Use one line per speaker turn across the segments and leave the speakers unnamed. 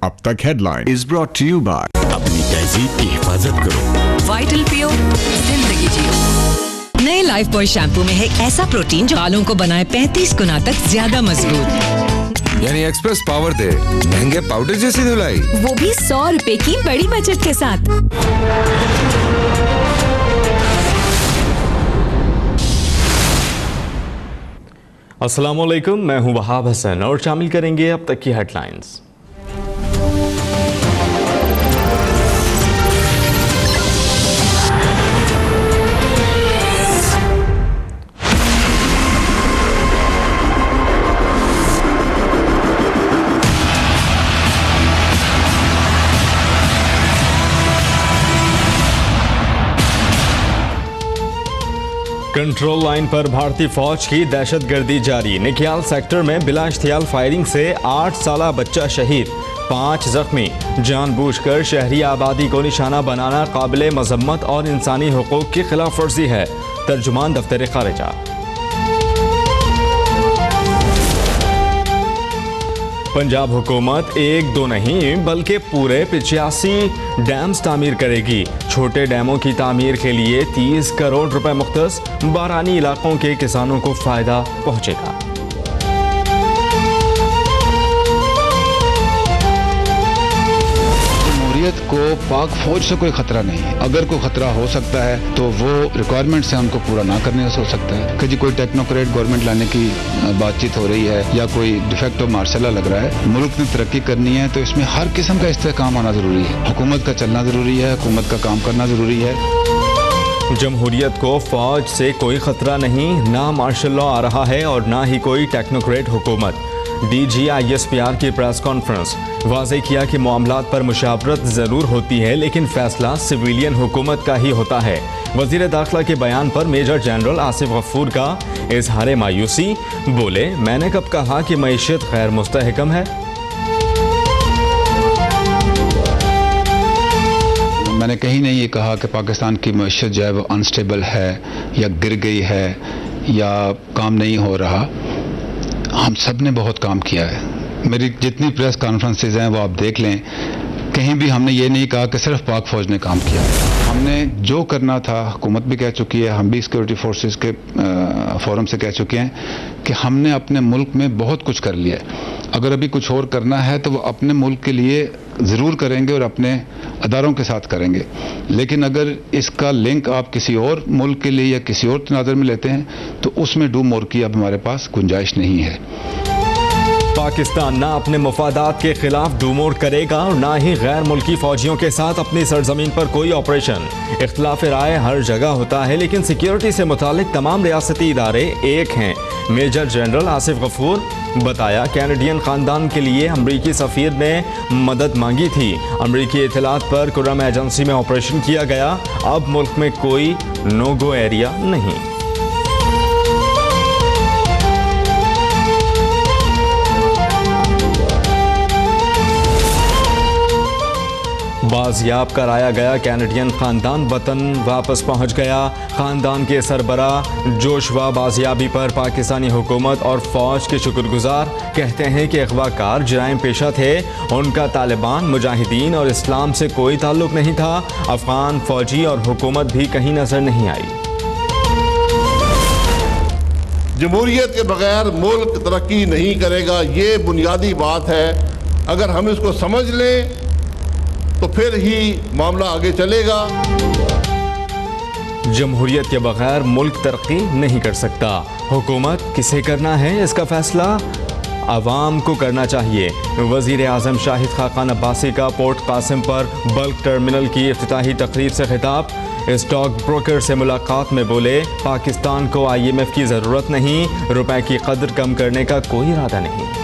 अब तक headline
is brought to you by अपनी तहजीब की हिफाजत करो।
वाइटल पियो, जिंदगी जियो। नए लाइफ बॉय शैम्पू में है ऐसा प्रोटीन जो बालों को बनाए 35 गुना तक ज्यादा मजबूत।
यानी एक्सप्रेस पावर दे महंगे पाउडर जैसी धुलाई,
वो भी 100 रुपए की बड़ी बचत के साथ।
अस्सलाम वालेकुम, मैं हूं वहाब हसन और शामिल करेंगे अब तक की हेडलाइंस। कंट्रोल लाइन पर भारतीय फौज की दहशतगर्दी जारी। निकियाल सेक्टर में बिला इख्तियार फायरिंग से 8 साला बच्चा शहीद, 5 जख्मी। जानबूझकर शहरी आबादी को निशाना बनाना काबिल मजम्मत और इंसानी हुकूक की खिलाफ वर्जी है। तर्जुमान दफ्तर खारिजा। पंजाब हुकूमत 1-2 नहीं बल्कि पूरे 85 डैम्स तामीर करेगी। छोटे डैमों की तामीर के लिए 30 करोड़ रुपए मुख्तस। बारानी इलाकों के किसानों को फायदा पहुंचेगा।
को पाक फौज से कोई खतरा नहीं है। अगर कोई खतरा हो सकता है तो वो रिक्वायरमेंट से हमको पूरा ना करने से हो सकता है कि जी कोई टेक्नोक्रेट गवर्नमेंट लाने की बातचीत हो रही है या कोई डिफेक्टो मार्शला लग रहा है। मुल्क ने तरक्की करनी है तो इसमें हर किस्म का इस्तेकाम आना जरूरी है। हुकूमत का चलना जरूरी है, हुकूमत का काम करना जरूरी है।
जमहूरियत को फौज से कोई खतरा नहीं, ना मार्शल लॉ आ रहा है और ना ही कोई टेक्नोक्रेट हुकूमत। DGISPR की प्रेस कॉन्फ्रेंस। वाज़ेह किया कि मामलात पर मुशावरत ज़रूर होती है लेकिन फैसला सिविलियन हुकूमत का ही होता है। वज़ीर दाखिला के बयान पर मेजर जनरल आसिफ गफूर का इजहार मायूसी। बोले, मैंने कब कहा कि मईशत गैर मुस्तहकम है।
मैंने कहीं नहीं ये कहा कि पाकिस्तान की मईशत जो है वो अनस्टेबल है या गिर गई है या काम नहीं हो रहा। हम सब ने बहुत काम किया है। मेरी जितनी प्रेस कॉन्फ्रेंसेज हैं वो आप देख लें, कहीं भी हमने ये नहीं कहा कि सिर्फ पाक फौज ने काम किया। हमने जो करना था, हुकूमत भी कह चुकी है, हम भी सिक्योरिटी फोर्सेस के फोरम से कह चुके हैं कि हमने अपने मुल्क में बहुत कुछ कर लिया है। अगर अभी कुछ और करना है तो वो अपने मुल्क के लिए ज़रूर करेंगे और अपने अदारों के साथ करेंगे। लेकिन अगर इसका लिंक आप किसी और मुल्क के लिए या किसी और तनाज़ुर में लेते हैं तो उसमें डू मोर की अब हमारे पास गुंजाइश नहीं है।
पाकिस्तान ना अपने मफादात के खिलाफ डूमोर करेगा और ना ही गैर मुल्की फौजियों के साथ अपनी सरजमीन पर कोई ऑपरेशन। इख्तिलाफ राय हर जगह होता है लेकिन सिक्योरिटी से मुतालिक तमाम रियासती इदारे एक हैं। मेजर जनरल आसिफ गफूर बताया, कैनेडियन खानदान के लिए अमरीकी सफ़ीर ने मदद मांगी थी। अमरीकी इतलात पर कुरम एजेंसी में ऑपरेशन किया गया। अब मुल्क में कोई नो गो एरिया नहीं। बाजियाब कराया गया कैनेडियन खानदान वतन वापस पहुंच गया। खानदान के सरबरा जोशवा बाजियाबी पर पाकिस्तानी हुकूमत और फौज के शुक्रगुजार। कहते हैं कि अगवाकार जराइम पेशा थे, उनका तालिबान, मुजाहिदीन और इस्लाम से कोई ताल्लुक नहीं था। अफगान फौजी और हुकूमत भी कहीं नजर नहीं आई।
जमहूरियत के बगैर मुल्क तरक्की नहीं करेगा, ये बुनियादी बात है। अगर हम इसको समझ लें तो फिर ही मामला आगे चलेगा।
जमहूरियत के बगैर मुल्क तरक्की नहीं कर सकता। हुकूमत किसे करना है इसका फैसला आवाम को करना चाहिए। वज़ीर आज़म शाहिद खाकान अब्बासी का पोर्ट कासिम पर बल्क टर्मिनल की इफ्तिताही तकरीब से खिताब। स्टॉक ब्रोकर से मुलाकात में बोले, पाकिस्तान को IMF की ज़रूरत नहीं, रुपए की कदर कम करने का कोई इरादा नहीं।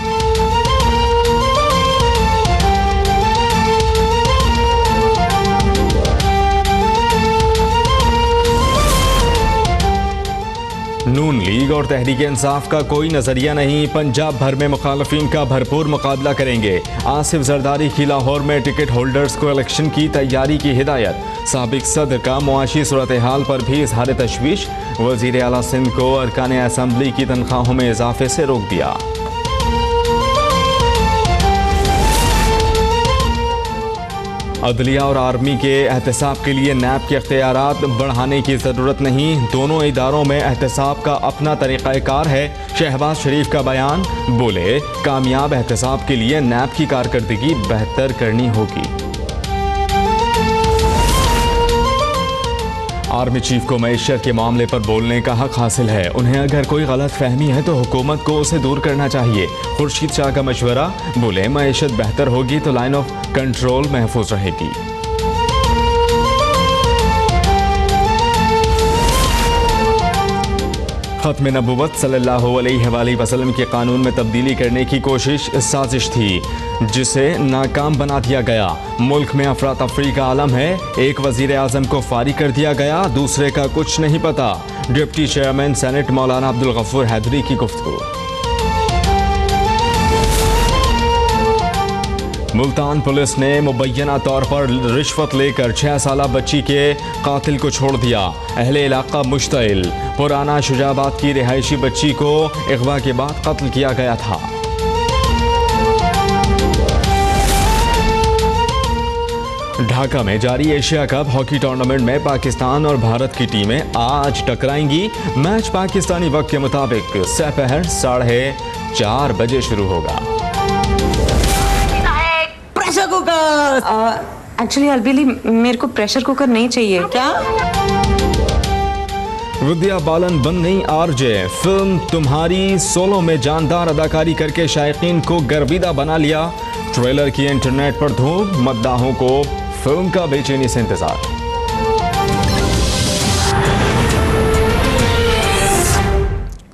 नून लीग और तहरीक इंसाफ का कोई नजरिया नहीं। पंजाब भर में मुखालफिन का भरपूर मुकाबला करेंगे। आसिफ जरदारी की लाहौर में टिकट होल्डर्स को इलेक्शन की तैयारी की हिदायत। साबिक सदर का मुआशी सूरत हाल पर भी इजहार तशवीश। वजीर आला सिंध को अरकान असम्बली की तनख्वाहों में इजाफे से रोक दिया। अदलिया और आर्मी के एहतसाब के लिए नैब के इख्तियारात बढ़ाने की ज़रूरत नहीं, दोनों इदारों में एहतसाब का अपना तरीक़ाकार है। शहबाज शरीफ का बयान, बोले कामयाब एहतसाब के लिए नैब की कारकर्दगी बेहतर करनी होगी। आर्मी चीफ को मईशत के मामले पर बोलने का हक हासिल है, उन्हें अगर कोई गलत फहमी है तो हुकूमत को उसे दूर करना चाहिए। खुर्शीद शाह का मशवरा, बोले मईशत बेहतर होगी तो लाइन ऑफ कंट्रोल महफूज रहेगी। खत्म नबुव्वत सल्लल्लाहु अलैहि वसल्लम के कानून में तब्दीली करने की कोशिश साजिश थी, जिसे नाकाम बना दिया गया। मुल्क में अफरा तफरी का आलम है, एक वजीर आजम को फारिग कर दिया गया, दूसरे का कुछ नहीं पता। डिप्टी चेयरमैन सेनेट मौलाना अब्दुल गफूर हैदरी की गुफ्तगू। मुल्तान पुलिस ने मुबैना तौर पर रिश्वत लेकर 6 साला बच्ची के कातिल को छोड़ दिया। अहले इलाका मुश्तइल, पुराना शुजाबाद की रिहायशी बच्ची को अगवा के बाद कत्ल किया गया था। ढाका में जारी एशिया कप हॉकी टूर्नामेंट में पाकिस्तान और भारत की टीमें आज टकराएंगी। मैच पाकिस्तानी वक्त के मुताबिक दोपहर 4:30 बजे शुरू होगा।
Pressure cooker. एक्चुअली अलबेली मेरे को प्रेशर कुकर नहीं चाहिए। क्या
विद्या बालन बन गई आरजे, फिल्म तुम्हारी सोलो में जानदार अदाकारी करके शायकीन को गर्विदा बना लिया। ट्रेलर की इंटरनेट पर धूम, मद्दाहों को फिल्म का बेचैनी से इंतजार।